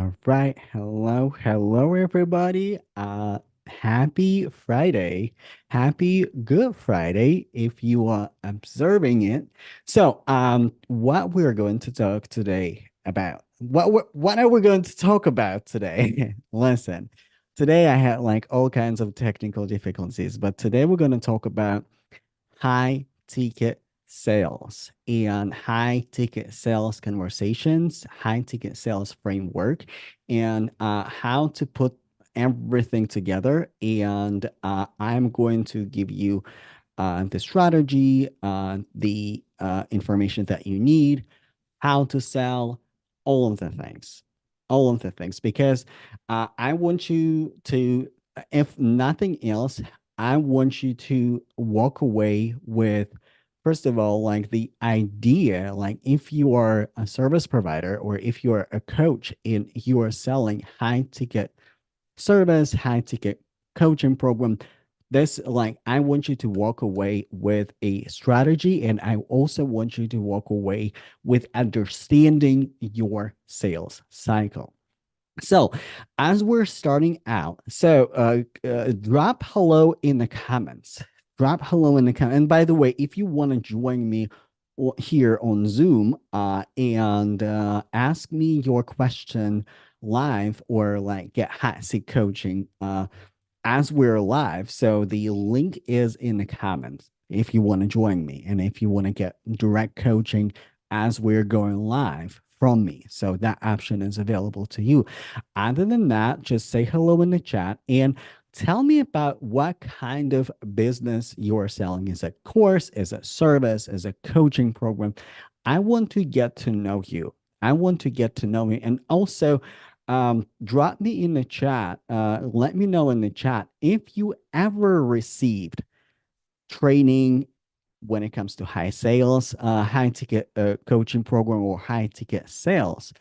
All right. Hello, everybody. Happy Friday. Happy Good Friday if you are observing it. What we're going to talk today about, what are we going to talk about today? Listen, today I had like all kinds of technical difficulties, but today we're going to talk about high ticket sales and high ticket sales conversations, high ticket sales framework, and how to put everything together. And I'm going to give you the strategy, the information that you need, how to sell, all of the things, all of the things, because I want you to, if nothing else, I want you to walk away with, first of all, like the idea, like if you are a service provider or if you are a coach and you are selling high ticket service, high ticket coaching program, this like I want you to walk away with a strategy, and I also want you to walk away with understanding your sales cycle. So, as we're starting out, drop hello in the comments. Drop hello in the comments. And by the way, if you want to join me here on Zoom and ask me your question live or like get hot seat coaching as we're live, so the link is in the comments if you want to join me and if you want to get direct coaching as we're going live from me. So that option is available to you. Other than that, just say hello in the chat and tell me about what kind of business you're selling. Is it a course? Is it service? Is it a coaching program? I want to get to know you. I want to get to know you. And also, drop me in the chat. Let me know in the chat if you ever received training when it comes to high sales, high ticket coaching program, or high ticket sales.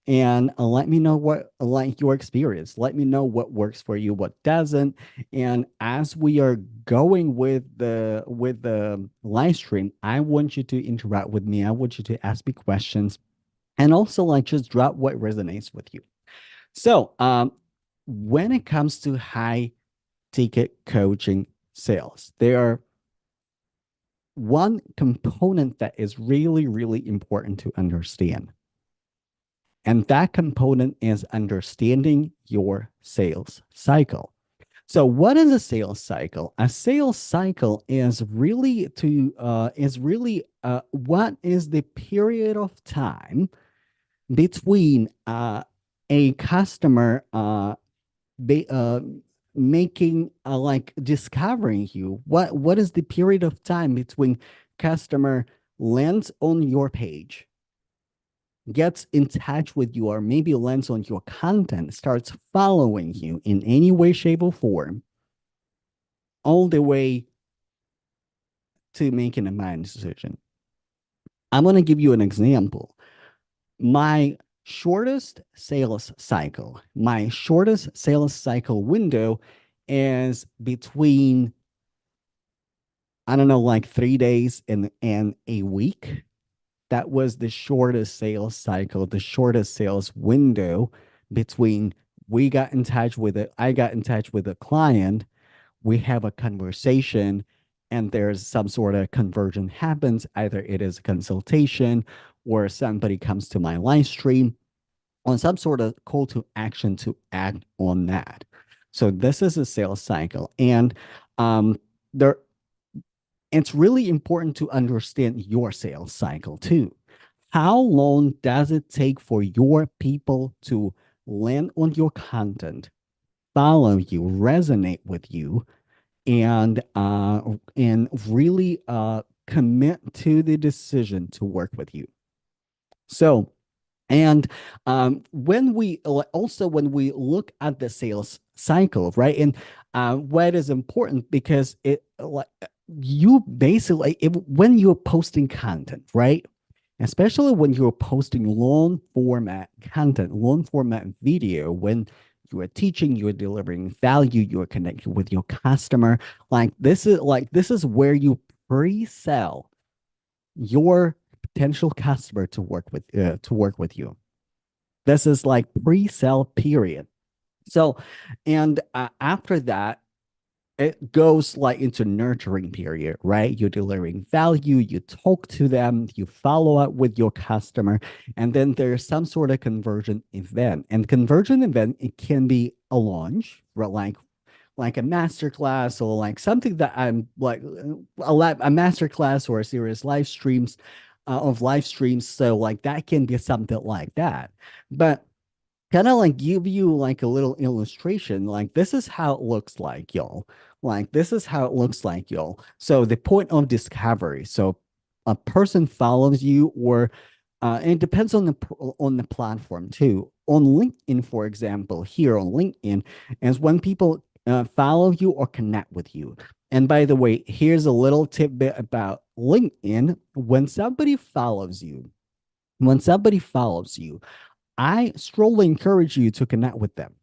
And let me know what like your experience. Let me know what works for you, what doesn't. And as we are going with the live stream, I want you to interact with me. I want you to ask me questions, and also like just drop what resonates with you. So, when it comes to high ticket coaching sales, there are one component that is really, really important to understand. And that component is understanding your sales cycle. So, what is a sales cycle? A sales cycle is really what is the period of time between a customer be, making like discovering you. What is the period of time between customer lands on your page, gets in touch with you, or maybe lands on your content, starts following you in any way, shape, or form, all the way to making a buying decision? I'm going to give you an example. My shortest sales cycle window is between, I don't know, like 3 days and a week. That was the shortest sales cycle, the shortest sales window between I got in touch with a client, we have a conversation, and there's some sort of conversion happens. Either it is a consultation or somebody comes to my live stream on some sort of call to action to act on that. So this is a sales cycle. And there it's really important to understand your sales cycle too. How long does it take for your people to land on your content, follow you, resonate with you, and really commit to the decision to work with you? So, and when we look at the sales cycle, right? And what is important because it like you basically when you're posting content, right? Especially when you're posting long format content, long format video, when you are teaching, you're delivering value, you're connecting with your customer. This is where you pre-sell your potential customer to work with you. This is like pre-sale period. So, and after that, it goes like into nurturing period, right? You're delivering value, you talk to them, you follow up with your customer, and then there's some sort of conversion event. And conversion event, it can be a launch, right? Like a master class or like something that I'm like a master class or a series live streams of live streams. So like that can be something like that. But kind of like give you like a little illustration like this is how it looks like, y'all. Like this is how it looks like, y'all. So the point of discovery, so a person follows you, or and it depends on on the platform too. On LinkedIn, for example, here on LinkedIn is when people follow you or connect with you. And by the way, here's a little tidbit about LinkedIn. When somebody follows you, I strongly encourage you to connect with them.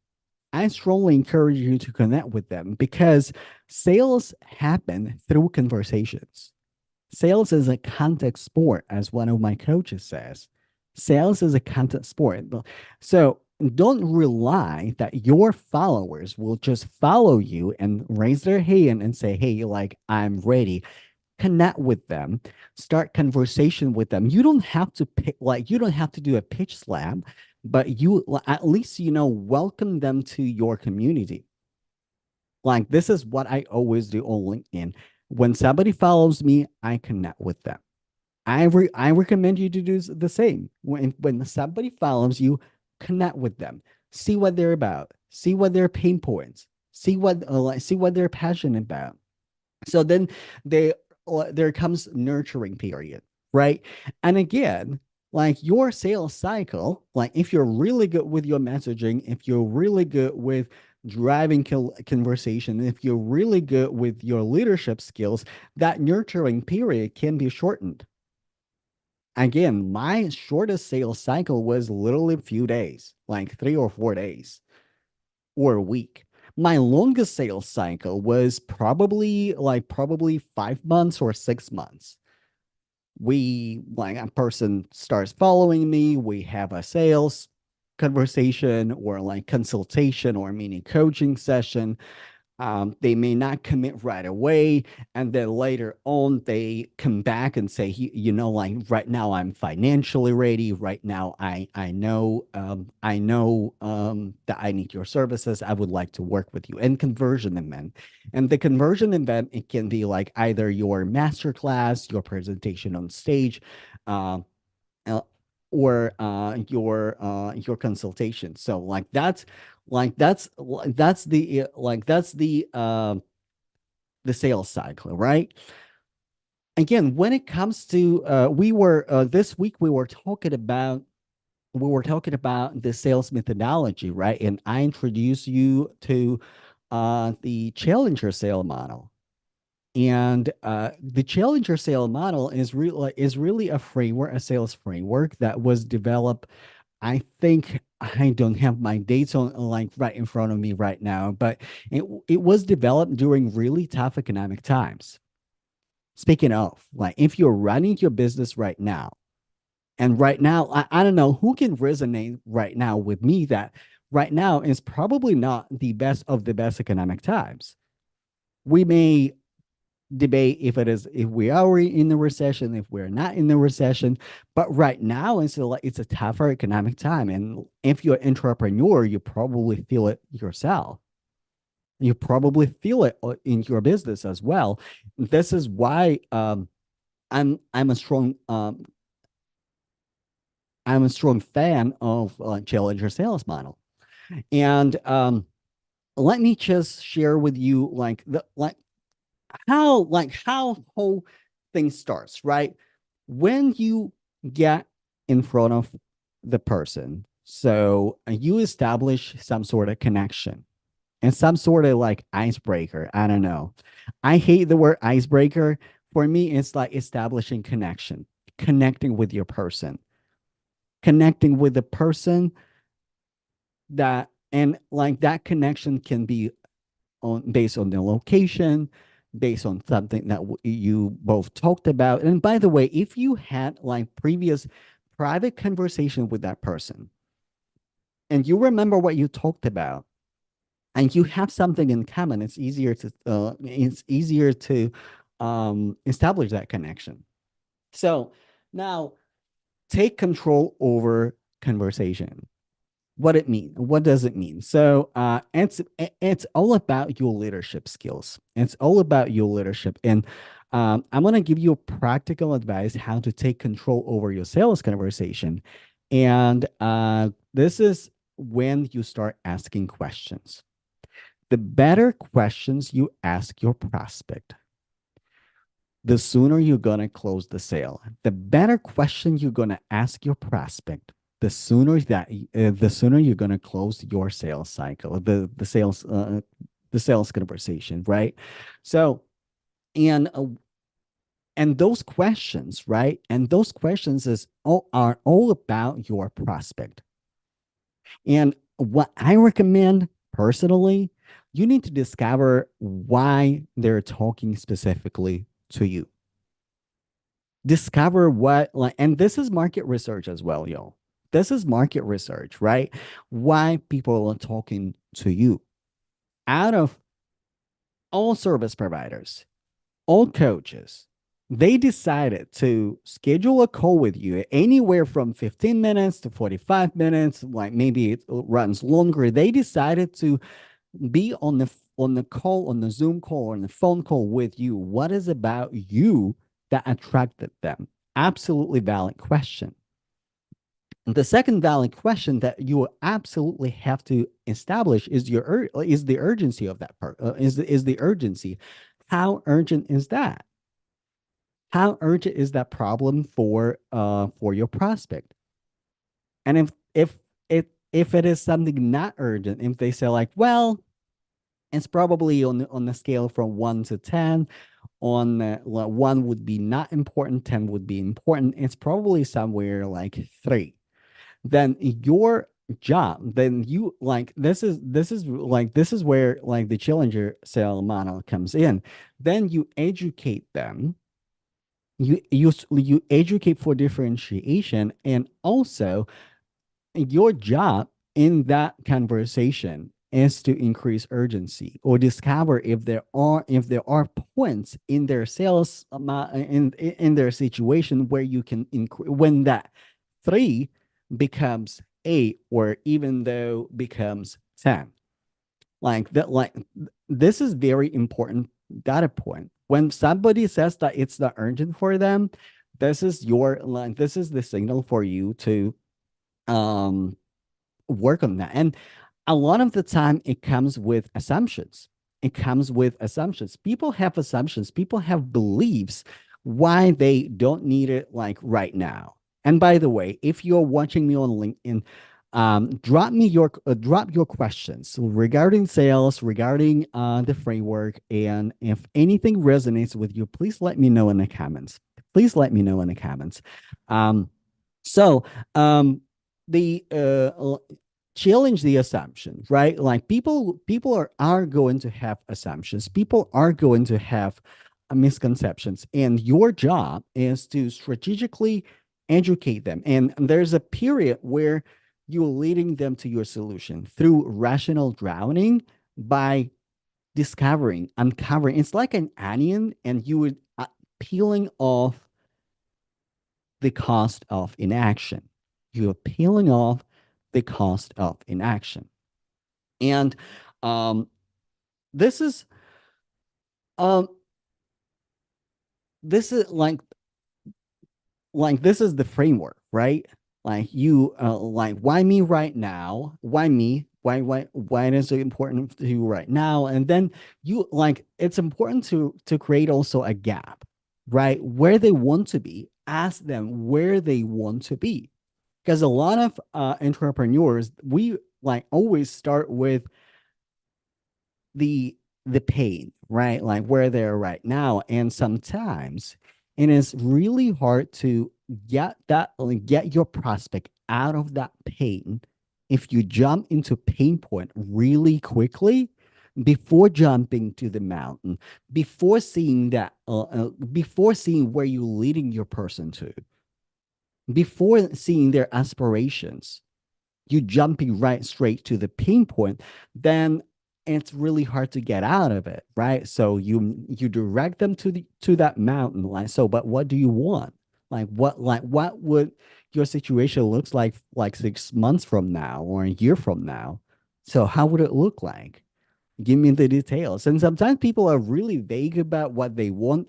I strongly encourage you to connect with them because sales happen through conversations. Sales is a contact sport, as one of my coaches says. Sales is a contact sport. So don't rely that your followers will just follow you and raise their hand and say, hey, like, I'm ready. Connect with them, start conversation with them. You don't have to pick, like, you don't have to do a pitch slam, but you at least, welcome them to your community. Like, this is what I always do on LinkedIn. When somebody follows me, I connect with them. I recommend you to do the same. When somebody follows you, connect with them. See what they're about. See what their pain points. See what they're passionate about. So then they there comes nurturing period, right? And again, like your sales cycle, like if you're really good with your messaging, if you're really good with driving conversation, if you're really good with your leadership skills, that nurturing period can be shortened. Again, my shortest sales cycle was literally a few days, like 3 or 4 days or a week. My longest sales cycle was probably 5 months or 6 months. We like a person starts following me, we have a sales conversation or like consultation or mini coaching session. They may not commit right away, and then later on they come back and say, like right now I'm financially ready. Right now I know that I need your services. I would like to work with you. And conversion event, and the conversion event, it can be like either your master class, your presentation on stage, uh, uh, or your consultation. So that's the sales cycle, right? Again, when it comes to we were this week we were talking about the sales methodology, right? And I introduced you to the challenger sale model. And the challenger sale model is really a framework, a sales framework that was developed. I think I don't have my dates on like right in front of me right now, but it was developed during really tough economic times. Speaking of, like if you're running your business right now, and right now, I don't know who can resonate right now with me that right now is probably not the best of the best economic times. We may debate if we are in the recession, if we're not in the recession, but right now it's a tougher economic time. And if you're an entrepreneur, you probably feel it yourself. You probably feel it in your business as well. This is why I'm a strong I'm a strong fan of challenger sales model. And let me just share with you how whole thing starts, right? When you get in front of the person, so you establish some sort of connection and some sort of like icebreaker. I don't know. I hate the word icebreaker. For me, it's like establishing connection, connecting with your person, connecting with the person that, and like that connection can be on based on the location, based on something that you both talked about. And by the way, if you had like previous private conversation with that person, and you remember what you talked about, and you have something in common, it's easier to establish that connection. So now take control over conversation. What does it mean? So it's all about your leadership skills. It's all about your leadership. And I'm going to give you practical advice how to take control over your sales conversation. And this is when you start asking questions. The better questions you ask your prospect, the sooner you're going to close the sale. The better question you're going to ask your prospect, the sooner you're going to close your sales cycle, the sales conversation, right? So, and and those questions, right? And those questions are all about your prospect. And what I recommend personally, you need to discover why they're talking specifically to you. Discover what, like, and this is market research as well, yo. This is market research, right? Why people are talking to you. Out of all service providers, all coaches, they decided to schedule a call with you anywhere from 15 minutes to 45 minutes, like maybe it runs longer. They decided to be on the call, on the Zoom call, on the phone call with you. What is about you that attracted them? Absolutely valid question. And the second valid question that you absolutely have to establish is the urgency of that part. Is the urgency? How urgent is that? How urgent is that problem for your prospect? And if it is something not urgent, if they say like, well, it's probably on the scale from 1 to 10. One would be not important, 10 would be important. It's probably somewhere like 3. Then your job, then you like this is where like the challenger sale model comes in. Then you educate them. You educate for differentiation, and also your job in that conversation is to increase urgency or discover if there are points in their sales in their situation where you can increase when that 3 becomes 8 or even though becomes 10. Like this is very important data point. When somebody says that it's not urgent for them, this is the signal for you to um work on that. And a lot of the time it comes with assumptions. It comes with assumptions. People have assumptions. People have beliefs why they don't need it like right now. And by the way, if you're watching me on LinkedIn, drop your questions regarding sales, regarding the framework, and if anything resonates with you, please let me know in the comments. Please let me know in the comments. Um, so um, the challenge the assumption, right? Like people are going to have assumptions. People are going to have misconceptions, and your job is to strategically educate them. And there's a period where you're leading them to your solution through rational drowning by uncovering. It's like an onion, and you would peeling off the cost of inaction. You're peeling off the cost of inaction. And um, this is um, this is like this is the framework, right? Like you like why me right now? Why me? Why is it important to you right now? And then you like it's important to create also a gap, right? Where they want to be. Ask them where they want to be, because a lot of entrepreneurs, we like always start with the pain, right? Like where they're right now. And sometimes it is really hard to get your prospect out of that pain if you jump into pain point really quickly before jumping to the mountain, before seeing where you're leading your person to, before seeing their aspirations. you jumping right straight to the pain point, then it's really hard to get out of it, right? So you direct them to the to that mountain, like, so but what do you want? Like what would your situation looks like 6 months from now or a year from now? So how would it look like? Give me the details. And sometimes people are really vague about what they want.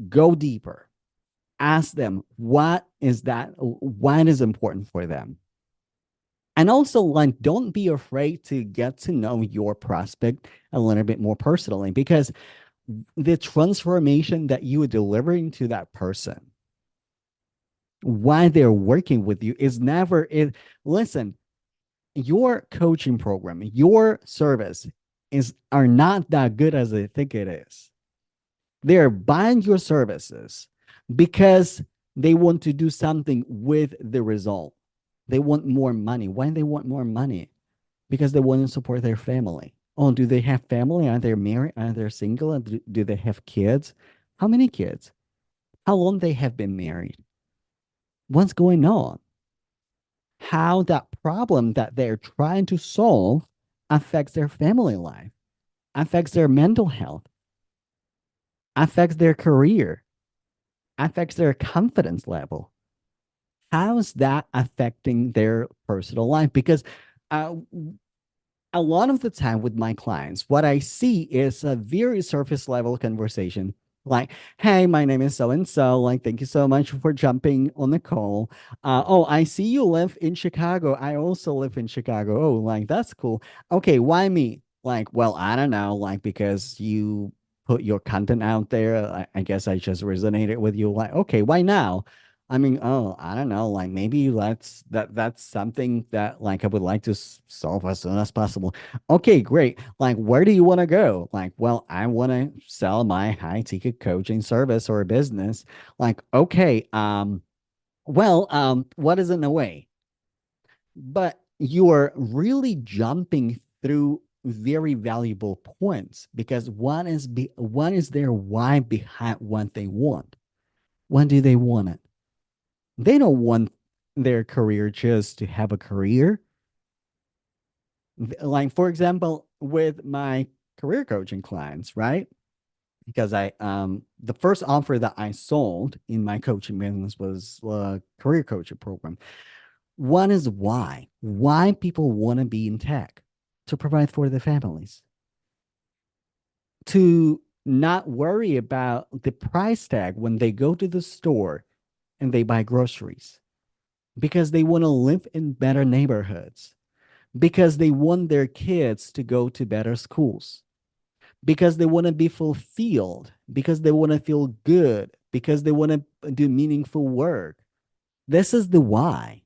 Go deeper. Ask them what is important for them. And also, like, don't be afraid to get to know your prospect a little bit more personally, because the transformation that you are delivering to that person while they're working with you is never it. Listen, your coaching program, your service is are not that good as they think it is. They're buying your services because they want to do something with the result. They want more money. Why do they want more money? Because they want to support their family. Oh, do they have family? Are they married? Are they single? And do they have kids? How many kids? How long they have been married? What's going on? How that problem that they're trying to solve affects their family life, affects their mental health, affects their career, affects their confidence level. How's that affecting their personal life? Because uh, a lot of the time with my clients, what I see is a very surface level conversation. Like, hey, my name is so and so. Like, thank you so much for jumping on the call. Oh, I see you live in Chicago. I also live in Chicago. Oh, like, that's cool. Okay, why me? Like, well, I don't know. Like, because you put your content out there. I guess I just resonated with you. Like, okay, why now? I mean, oh, I don't know. Like maybe that's something that like I would like to solve as soon as possible. Okay, great. Like, where do you want to go? Like, well, I want to sell my high ticket coaching service or business. Like, okay, what is in the way? But you are really jumping through very valuable points because one is their why behind what they want. When do they want it? They don't want their career just to have a career. Like, for example, with my career coaching clients, right? Because the first offer that I sold in my coaching business was a career coaching program. One is why people want to be in tech, to provide for their families, to not worry about the price tag when they go to the store and they buy groceries, because they want to live in better neighborhoods, because they want their kids to go to better schools, because they want to be fulfilled, because they want to feel good, because they want to do meaningful work. This is the why.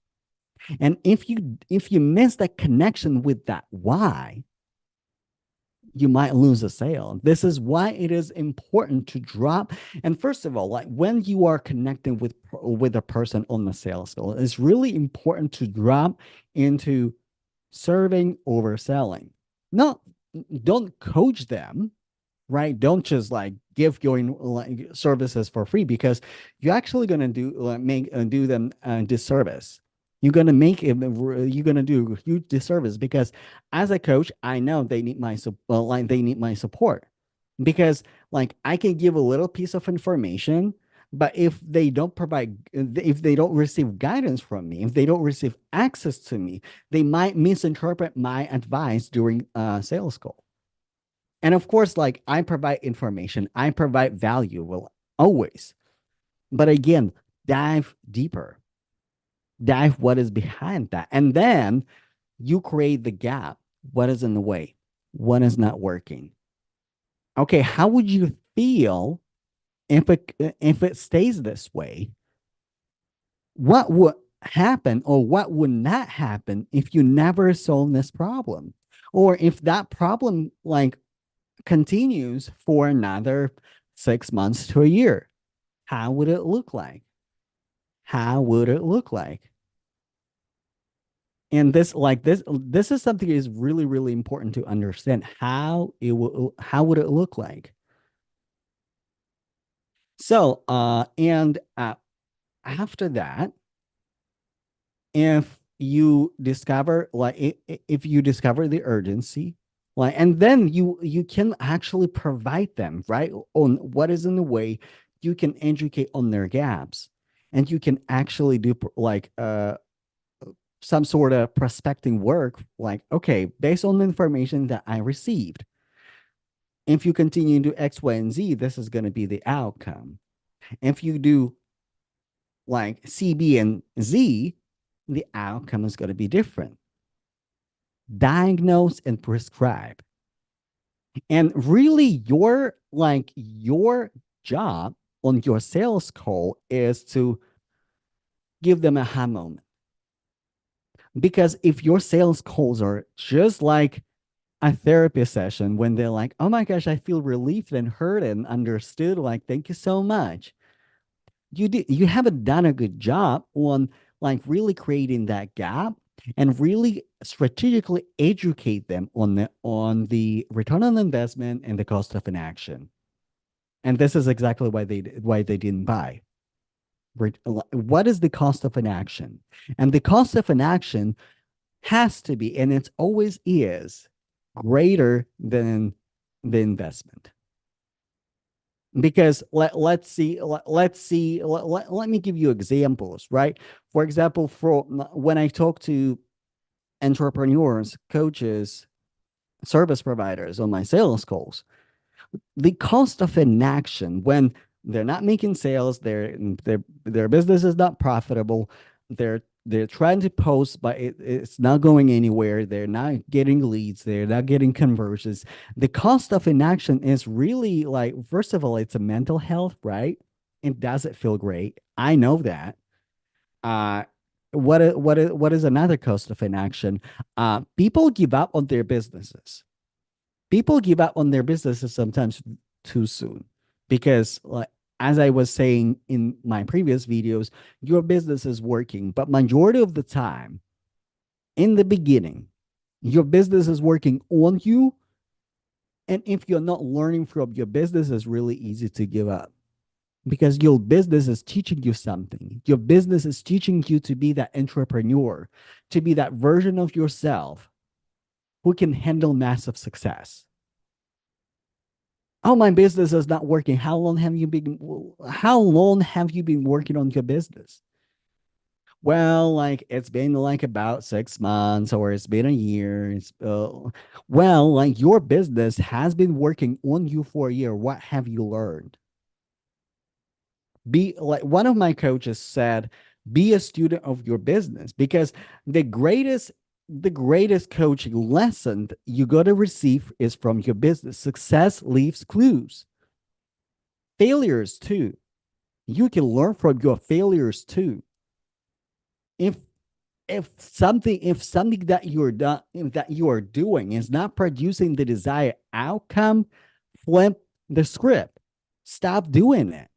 And if you miss that connection with that why, you might lose a sale. This is why it is important to drop. And first of all, like when you are connecting with a person on the sales call, it's really important to drop into serving over selling. No, don't coach them, right? Don't just like give your like services for free, because you're actually going to do them disservice. You're gonna do a huge disservice, because as a coach, I know they need like they need my support, because like I can give a little piece of information, but if they don't receive guidance from me, if they don't receive access to me, they might misinterpret my advice during a sales call. And of course, like I provide information, I provide value, well, always. But again, dive deeper, dive what is behind that. And then you create the gap. What is in the way? What is not working? Okay, how would you feel if it stays this way? What would happen or what would not happen if you never solve this problem? Or if that problem like continues for another 6 months to a year? How would it look like? How would it look like? And this is something that is really, really important to understand. How would it look like? So and after that, if you discover like if you discover the urgency, like, and then you can actually provide them right on what is in the way. You can educate on their gaps, and you can actually do like some sort of prospecting work, like, okay, based on the information that I received, if you continue to X, Y, and Z, this is going to be the outcome. If you do like C, B, and Z, the outcome is going to be different. Diagnose and prescribe. And really, your job on your sales call is to give them a aha moment. Because if your sales calls are just like a therapy session when they're like, oh my gosh, I feel relieved and heard and understood, like, thank you so much. You haven't done a good job on like really creating that gap and really strategically educate them on the return on investment and the cost of inaction. And this is exactly why they didn't buy. What is the cost of inaction? And the cost of inaction has to be, and it always is, greater than the investment. Because let's see, let me give you examples, right? For example, for when I talk to entrepreneurs, coaches, service providers on my sales calls, the cost of inaction when they're not making sales, their business is not profitable, they're trying to post, but it's not going anywhere. They're not getting leads. They're not getting conversions. The cost of inaction is really like, first of all, it's a mental health, right? It doesn't feel great. I know that. Uh, what is another cost of inaction? People give up on their businesses. People give up on their businesses sometimes too soon because, like, as I was saying in my previous videos, your business is working, but majority of the time in the beginning, your business is working on you. And if you're not learning from your business, it's really easy to give up because your business is teaching you something. Your business is teaching you to be that entrepreneur, to be that version of yourself who can handle massive success. Oh, my business is not working. How long have you been working on your business? Well, like, it's been like about 6 months, or it's been a year. Well, like, your business has been working on you for a year. What have you learned? Be like, one of my coaches said, be a student of your business, because the greatest coaching lesson that you got to receive is from your business. Success leaves clues. Failures too. You can learn from your failures too. If if something that you are doing is not producing the desired outcome, flip the script. Stop doing it.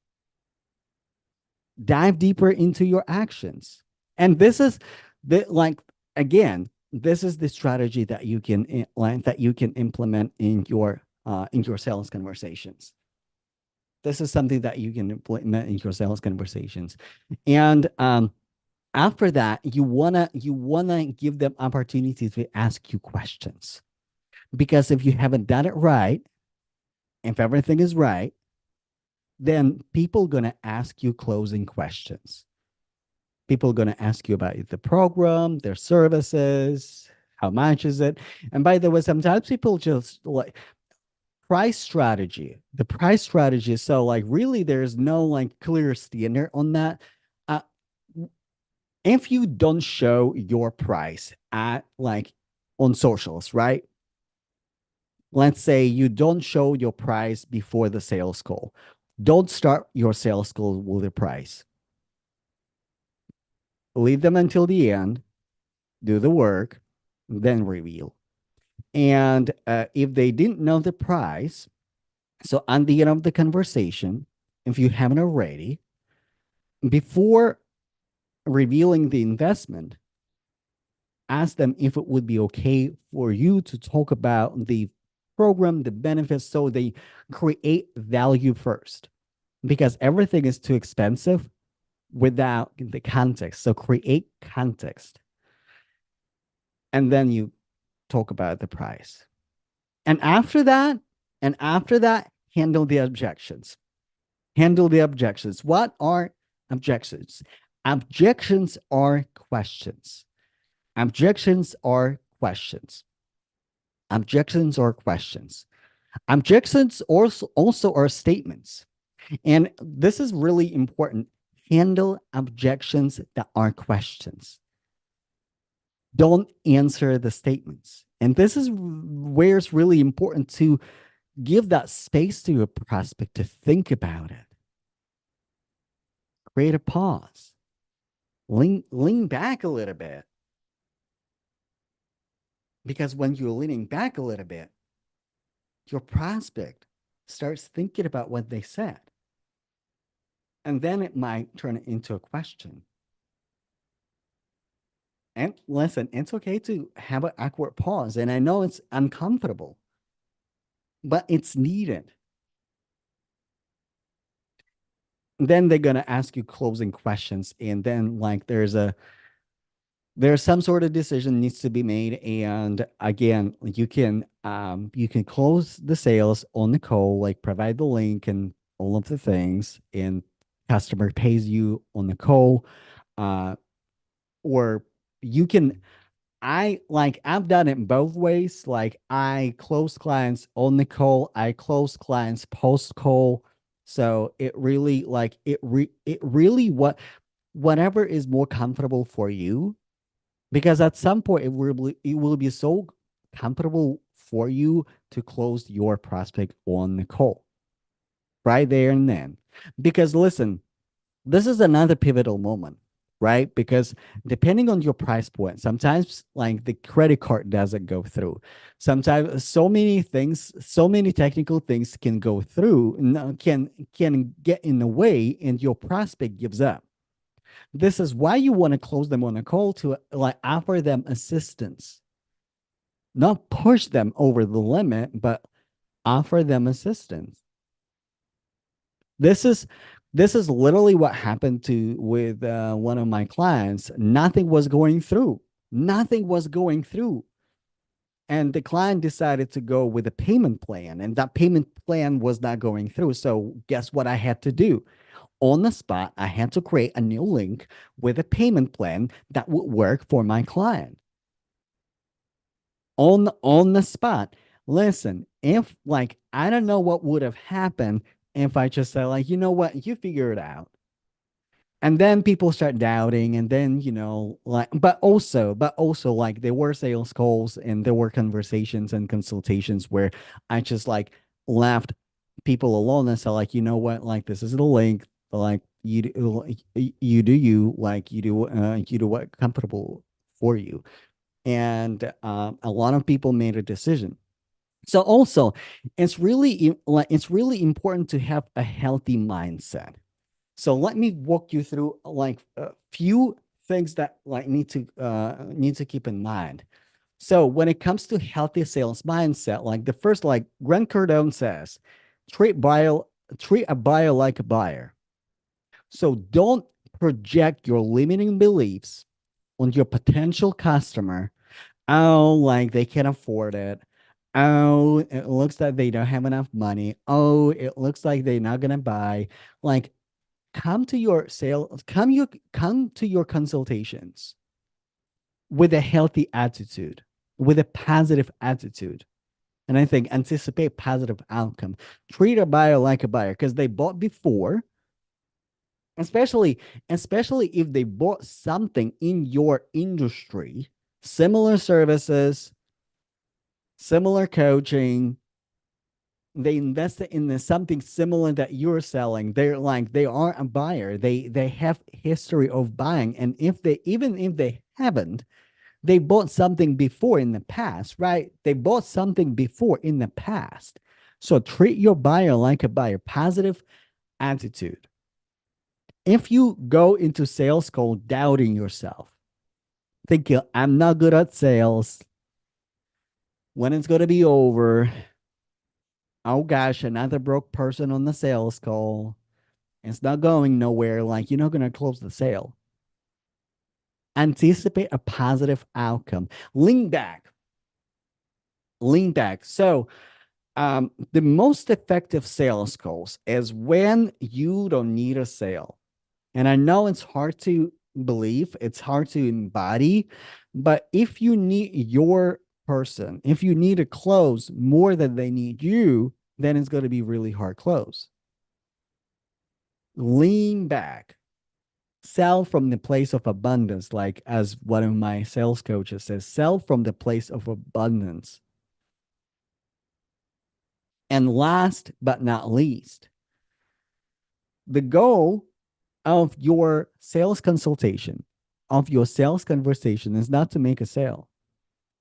Dive deeper into your actions. And this is the like again, this is the strategy that you can implement in your sales conversations. This is something that you can implement in your sales conversations. And after that, you wanna give them opportunity to ask you questions. Because if you haven't done it right, if everything is right, then people gonna ask you closing questions. People gonna ask you about the program, their services, how much is it? And by the way, sometimes people just like price strategy. The price strategy. So like really there's no like clear standard on that. Uh, if you don't show your price at like on socials, right? Let's say you don't show your price before the sales call. Don't start your sales call with a price. Leave them until the end, do the work, then reveal. And if they didn't know the price, so at the end of the conversation, if you haven't already, before revealing the investment, ask them if it would be okay for you to talk about the program, the benefits, so they create value first. Because everything is too expensive without the context. So create context. and then you talk about the price. And after that, handle the objections. Handle the objections. What are objections? Objections are questions. Objections are questions. Objections are questions. Objections also are statements. And this is really important. Handle objections that are questions. Don't answer the statements. And this is where it's really important to give that space to your prospect to think about it. Create a pause. Lean back a little bit. Because when you're leaning back a little bit, your prospect starts thinking about what they said. And then it might turn it into a question. And listen, it's okay to have an awkward pause. And I know it's uncomfortable, but it's needed. Then they're going to ask you closing questions. And then, like, there's some sort of decision needs to be made. And again, you can close the sales on the call, like provide the link and all of the things, and customer pays you on the call. Or you can I've done it both ways. Like I close clients on the call, I close clients post call. So it really whatever is more comfortable for you, because at some point it will be so comfortable for you to close your prospect on the call right there and then. Because listen, this is another pivotal moment, right? Because depending on your price point, sometimes like the credit card doesn't go through. Sometimes so many things, so many technical things can go through, can get in the way, and your prospect gives up. This is why you want to close them on a call to like offer them assistance, not push them over the limit, but offer them assistance. This is this is literally what happened to with one of my clients. Nothing was going through. Nothing was going through. And the client decided to go with a payment plan, and that payment plan was not going through. So guess what I had to do? On the spot, I had to create a new link with a payment plan that would work for my client. On the spot. Listen, if like I don't know what would have happened if I just said like, you know what, you figure it out. And then people start doubting, and then like but also like there were sales calls and there were conversations and consultations where I just like left people alone and said like, you know what, like this is the link, like you do you, like you do what comfortable for you. And a lot of people made a decision. So also, it's really important to have a healthy mindset. So let me walk you through like a few things that like need to keep in mind. So when it comes to healthy sales mindset, like the first, like Grant Cardone says, treat buyer treat a buyer like a buyer. So don't project your limiting beliefs on your potential customer. Oh, like they can't afford it. Oh, it looks like they don't have enough money. Oh, it looks like they're not gonna buy. Like come to your consultations with a healthy attitude, with a positive attitude. And I think anticipate positive outcome. Treat a buyer like a buyer because they bought before, especially especially if they bought something in your industry, similar services, similar coaching. They invested in something similar that you're selling. They're like they are a buyer. They have history of buying, and if they even if they haven't, they bought something before in the past, right? They bought something before in the past. So treat your buyer like a buyer. Positive attitude. If you go into sales call doubting yourself, thinking I'm not good at sales, when it's going to be over, oh gosh, another broke person on the sales call. It's not going nowhere. Like, you're not going to close the sale. Anticipate a positive outcome. Lean back, lean back. So, the most effective sales calls is when you don't need a sale. And I know it's hard to believe, it's hard to embody, but if you need your person, if you need a close more than they need you, then it's going to be really hard close. Lean back, sell from the place of abundance, like as one of my sales coaches says, sell from the place of abundance. And last but not least, the goal of your sales consultation, of your sales conversation is not to make a sale,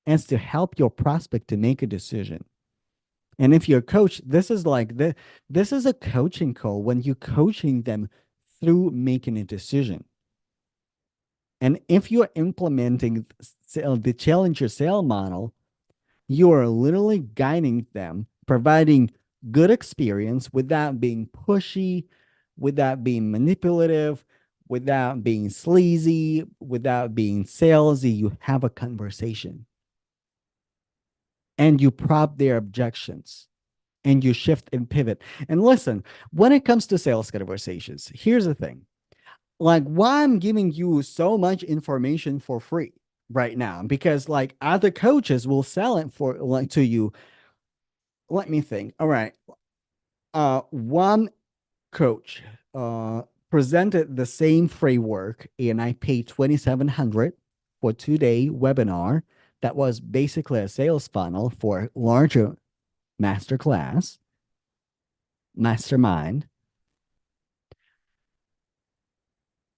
it's to help your prospect to make a decision. And if you're a coach, this is like this is a coaching call when you're coaching them through making a decision. And if you're implementing the challenger sale model, you are literally guiding them, providing good experience without being pushy, without being manipulative, without being sleazy, without being salesy. You have a conversation and you prop their objections and you shift and pivot. And listen, when it comes to sales conversations, here's the thing, like, why I'm giving you so much information for free right now, because like other coaches will sell it for like to you. Let me think. All right. One coach uh presented the same framework and I paid 2,700 for 2 day webinar that was basically a sales funnel for larger masterclass, mastermind.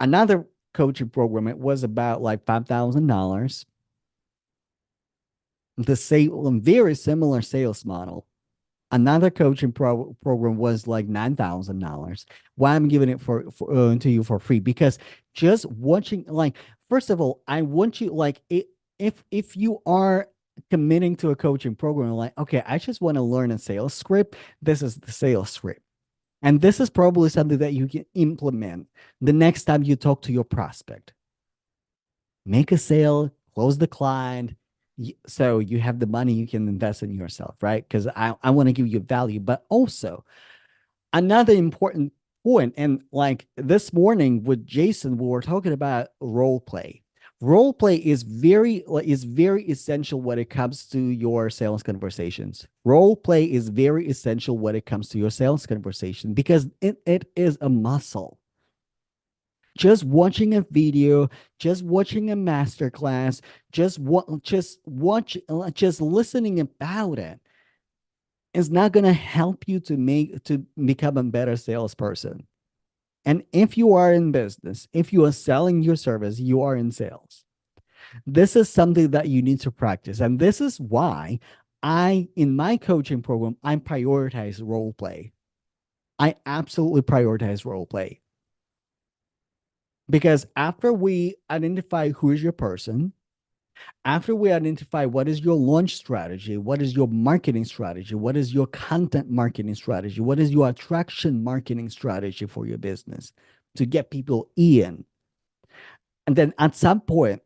Another coaching program, it was about like $5,000. The same, very similar sales model. Another coaching program was like $9,000. Why I'm giving it to you for free? Because just watching, like, first of all, I want you like it, if you are committing to a coaching program, like, okay, I just want to learn a sales script. This is the sales script. And this is probably something that you can implement the next time you talk to your prospect. Make a sale, close the client. So you have the money you can invest in yourself, right? Because I want to give you value. But also, another important point, and like this morning with Jason, we were talking about role play. Role play is very essential when it comes to your sales conversations. Role play is very essential when it comes to your sales conversation because it is a muscle. Just watching a video, just watching a master class, just listening about it is not going to help you to become a better salesperson. And if you are in business, if you are selling your service, you are in sales. This is something that you need to practice. And this is why in my coaching program, I prioritize role play. I absolutely prioritize role play. Because after we identify who is your person, after we identify what is your launch strategy, what is your marketing strategy, what is your content marketing strategy, what is your attraction marketing strategy for your business to get people in. And then at some point,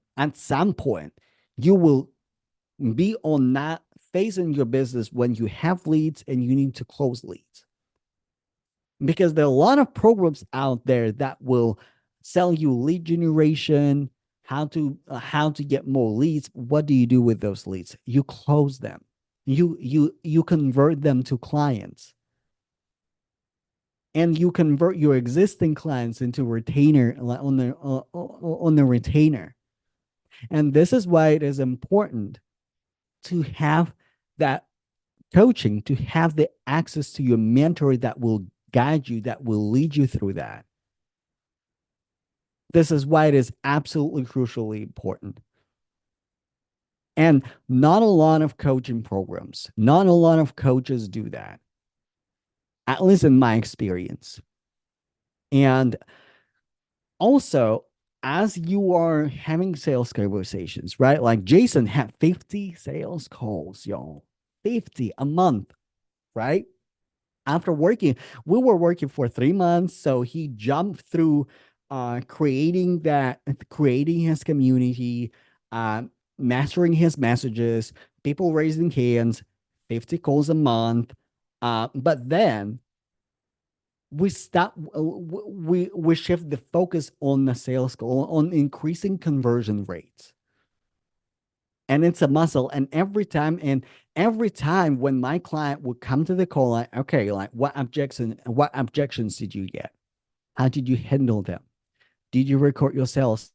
you will be on that phase in your business when you have leads and you need to close leads. Because there are a lot of programs out there that will sell you lead generation, how to get more leads. What do you do with those leads? You close them. You convert them to clients. And you convert your existing clients into retainer on the retainer. And this is why it is important to have that coaching, to have the access to your mentor that will guide you, that will lead you through that. This is why it is absolutely crucially important. And not a lot of coaching programs, not a lot of coaches do that, at least in my experience. And also, as you are having sales conversations, right? Like Jason had 50 sales calls, y'all, 50 a month, right? After working, we were working for 3 months. So he jumped through creating his community, mastering his messages, people raising hands, 50 calls a month. But then we shift the focus on the sales goal, on increasing conversion rates. And it's a muscle. And every time when my client would come to the call, like, okay, like what objections did you get? How did you handle them? Did you record your sales?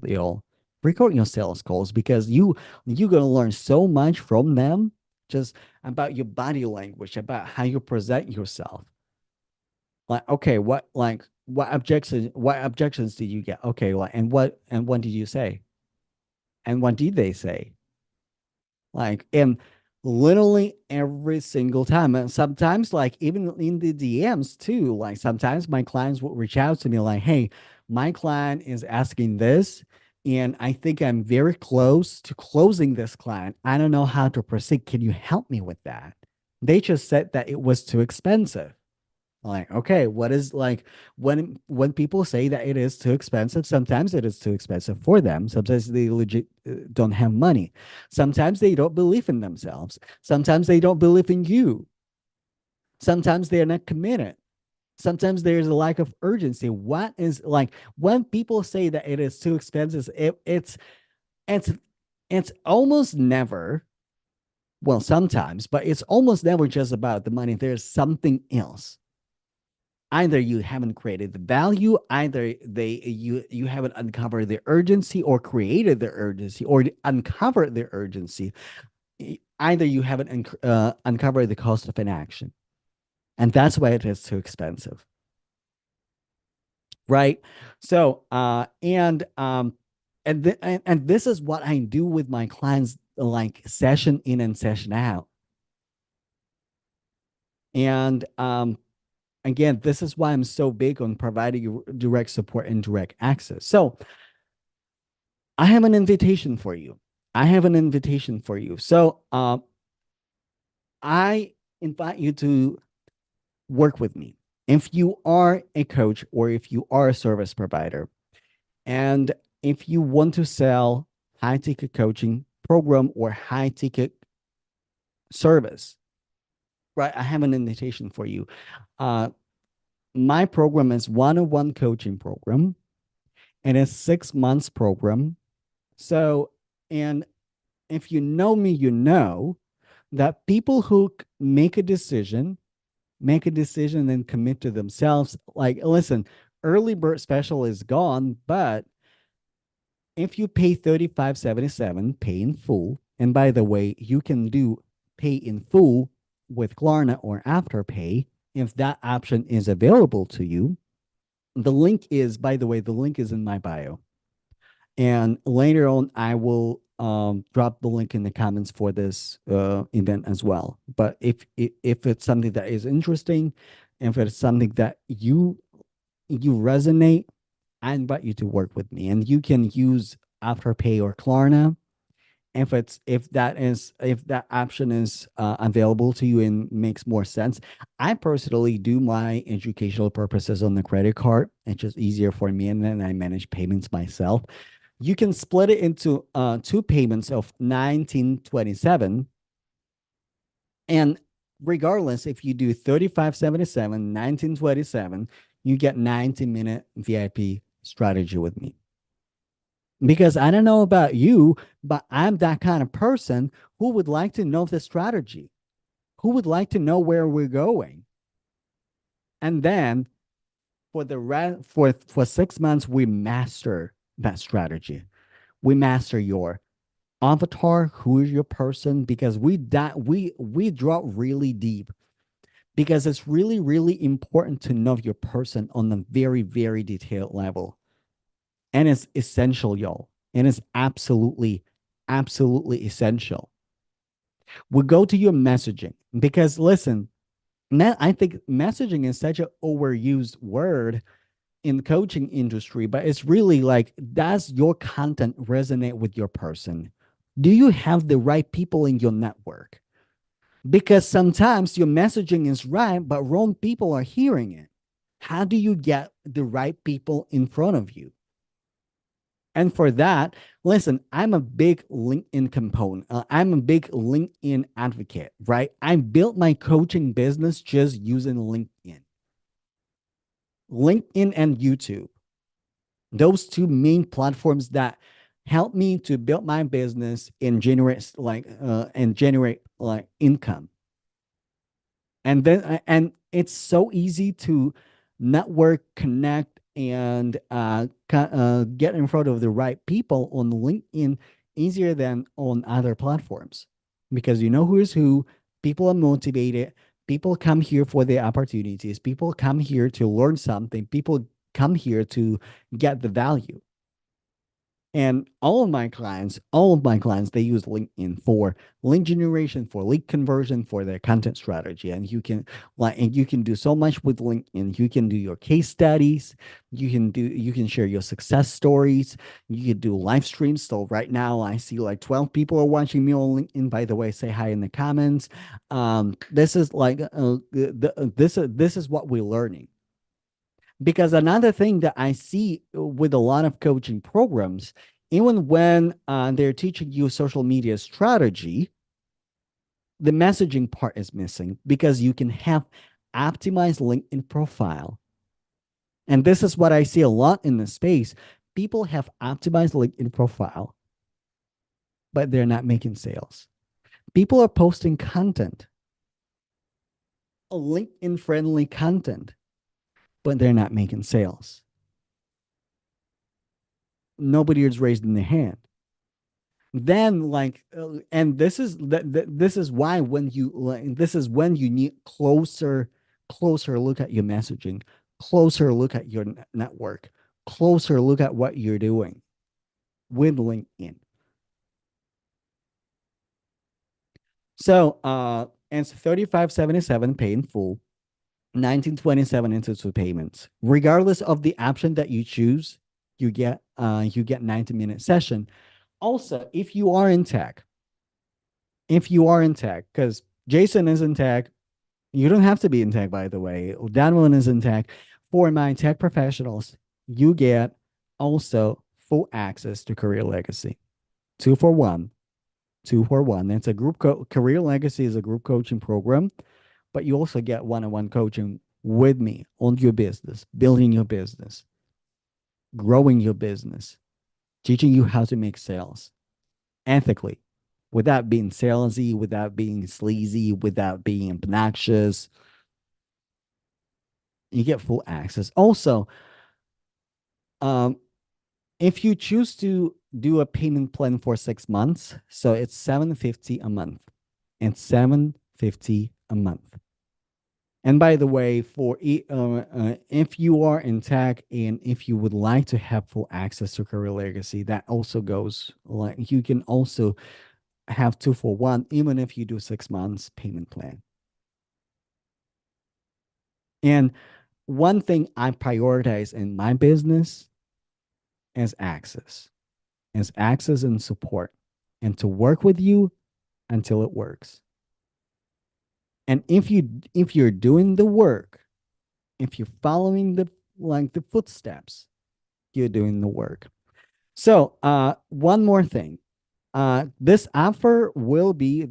They'll record your sales calls because you're gonna learn so much from them, just about your body language, about how you present yourself. Like, okay, what objections did you get? Okay, like, and what did you say? And what did they say? Like, and literally every single time. And sometimes, like, even in the DMs too, like, sometimes my clients will reach out to me, like, hey, my client is asking this, and I think I'm very close to closing this client. I don't know how to proceed. Can you help me with that? They just said that it was too expensive. Like, okay, what is like when people say that it is too expensive, sometimes it is too expensive for them. Sometimes they legit don't have money. Sometimes they don't believe in themselves. Sometimes they don't believe in you. Sometimes they're not committed. Sometimes there's a lack of urgency. What is like when people say that it is too expensive, it's it's almost never, well, sometimes, but it's almost never just about the money. There's something else. Either you haven't created the value, either you haven't uncovered the urgency or created the urgency or uncovered the urgency. Either you haven't uncovered the cost of inaction, and that's why it is too expensive, right? So and this is what I do with my clients, like session in and session out. And again, this is why I'm so big on providing you direct support and direct access. So I have an invitation for you. I have an invitation for you. So I invite you to work with me. If you are a coach or if you are a service provider, and if you want to sell high ticket coaching program or high ticket service, right? I have an invitation for you. Uh, my program is one-on-one coaching program, and it's 6 months program. So, and if you know me, you know that people who make a decision and commit to themselves. Like, listen, early bird special is gone, but if you pay 35.77, pay in full, and by the way, you can do pay in full with Klarna or Afterpay if that option is available to you. The link is, by the way, the link is in my bio. And later on, I will drop the link in the comments for this event as well. But if it's something that is interesting, if it's something that you resonate, I invite you to work with me, and you can use Afterpay or Klarna if that option is available to you and makes more sense. I personally do my educational purposes on the credit card. It's just easier for me, and then I manage payments myself. You can split it into two payments of 1927, and regardless if you do 35.77, 1927, you get 90-minute VIP strategy with me. Because I don't know about you, but I'm that kind of person who would like to know the strategy, who would like to know where we're going. And then for 6 months, we master that strategy. We master your avatar, who is your person, because we draw really deep, because it's really, really important to know your person on a very, very detailed level. And it's essential, y'all. And it's absolutely, absolutely essential. We go to your messaging because listen, I think messaging is such an overused word in the coaching industry, but it's really like, does your content resonate with your person? Do you have the right people in your network? Because sometimes your messaging is right, but wrong people are hearing it. How do you get the right people in front of you? And for that, listen, I'm a big LinkedIn component. I'm a big LinkedIn advocate, right? I built my coaching business just using LinkedIn and YouTube. Those two main platforms that help me to build my business and generate like income. And it's so easy to network, connect, and get in front of the right people on LinkedIn easier than on other platforms, because you know who is who. People are motivated. People come here for the opportunities. People come here to learn something. People come here to get the value. And all of my clients, they use LinkedIn for link generation, for lead conversion, for their content strategy. And you can do so much with LinkedIn. You can do your case studies, you can share your success stories, you can do live streams. So right now I see like 12 people are watching me on LinkedIn. By the way, say hi in the comments. This is like this is what we're learning. Because another thing that I see with a lot of coaching programs, even when they're teaching you social media strategy, the messaging part is missing because you can have optimized LinkedIn profile. And this is what I see a lot in the space. People have optimized LinkedIn profile, but they're not making sales. People are posting content, LinkedIn friendly content, but they're not making sales. Nobody is raising their hand. Then and this is why when you like, this is when you need closer look at your messaging, closer look at your network, closer look at what you're doing with LinkedIn. So and it's 3577 pay in full, 1927 into two payments. Regardless of the option that you choose, you get 90-minute session. Also, if you are in tech, because Jason is in tech, you don't have to be in tech, by the way. Danwon is in tech. For my tech professionals, you get also full access to Career Legacy. 2 for 1. 2 for 1. It's a Career Legacy is a group coaching program, but you also get one-on-one coaching with me on your business, building your business, growing your business, teaching you how to make sales ethically, without being salesy, without being sleazy, without being obnoxious. You get full access. Also, um, if you choose to do a payment plan for 6 months, so it's 750 a month. It's 750 a month. And by the way, if you are in tech and if you would like to have full access to Career Legacy, that also goes like you can also have 2 for 1, even if you do 6 months payment plan. And one thing I prioritize in my business is access and support, and to work with you until it works. And if you're doing the work, if you're following the footsteps, you're doing the work. So one more thing. This offer will be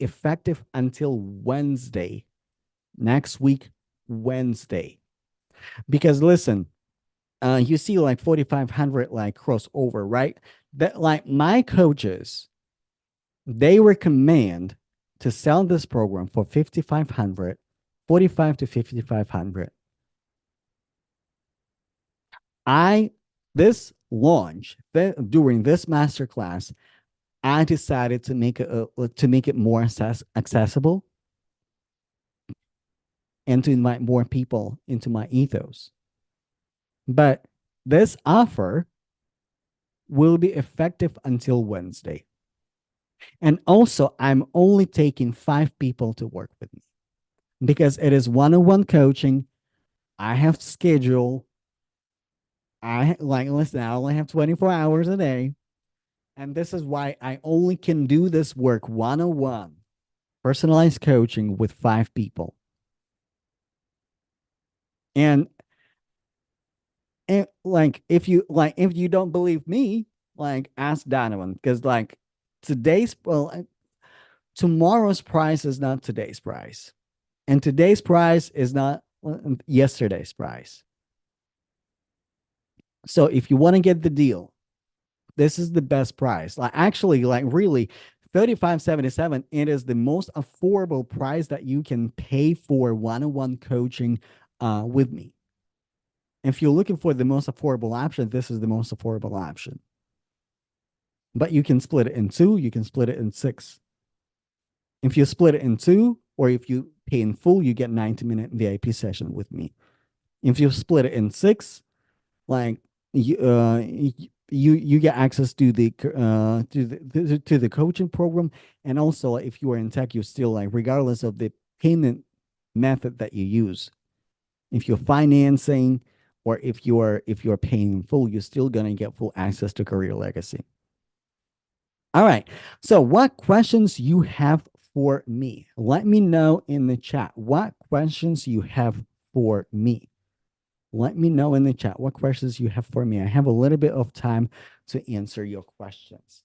effective until Wednesday, next week, Wednesday. Because listen, you see like 4,500 like crossover, right? That like my coaches, they recommend to sell this program for 5,500, 45 to 5,500. I this launch during this masterclass, I decided to make it more accessible and to invite more people into my ethos. But this offer will be effective until Wednesday. And also, I'm only taking 5 people to work with me because it is one-on-one coaching. I have schedule. Listen, I only have 24 hours a day. And this is why I only can do this work one-on-one, personalized coaching with 5 people. And if you don't believe me, like ask Donovan, because like today's well tomorrow's price is not today's price, and today's price is not yesterday's price. So if you want to get the deal, this is the best price. Like actually, like really, 35.77. It is the most affordable price that you can pay for one-on-one coaching with me. If you're looking for the most affordable option, this is the most affordable option. But you can split it in two, you can split it in six. If you split it in two, or if you pay in full, you get 90-minute VIP session with me. If you split it in six, like you get access to the to the coaching program, and also like, if you are in tech, you're still like regardless of the payment method that you use. If you're financing or if you're paying in full, you're still gonna get full access to Career Legacy. All right. So, what questions you have for me? Let me know in the chat. What questions you have for me? Let me know in the chat what questions you have for me. I have a little bit of time to answer your questions.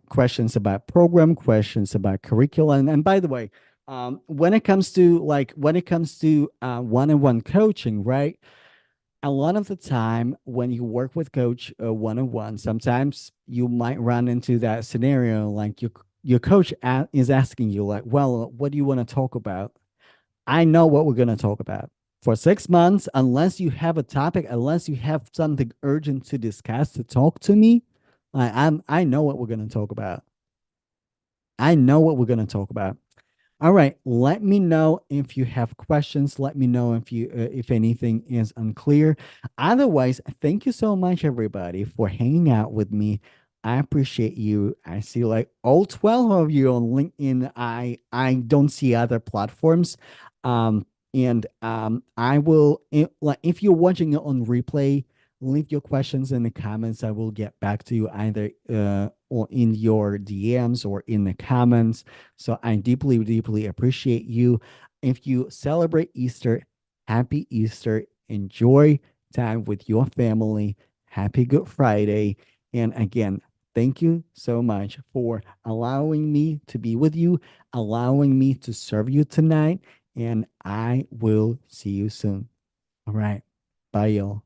Questions about program, questions about curriculum. And by the way, when it comes to one-on-one coaching, right? A lot of the time when you work with coach one-on-one, sometimes you might run into that scenario like your coach is asking you like, well, what do you want to talk about? I know what we're going to talk about. For 6 months, unless you have a topic, unless you have something urgent to discuss, to talk to me, I know what we're going to talk about. I know what we're going to talk about. All right, let me know if you have questions. Let me know if anything is unclear. Otherwise, thank you so much everybody for hanging out with me. I appreciate you. I see like all 12 of you on LinkedIn. I don't see other platforms. And I will like if you're watching it on replay, leave your questions in the comments. I will get back to you either or in your DMs or in the comments. So I deeply, deeply appreciate you. If you celebrate Easter, happy Easter. Enjoy time with your family. Happy Good Friday. And again, thank you so much for allowing me to be with you, allowing me to serve you tonight. And I will see you soon. All right. Bye, y'all.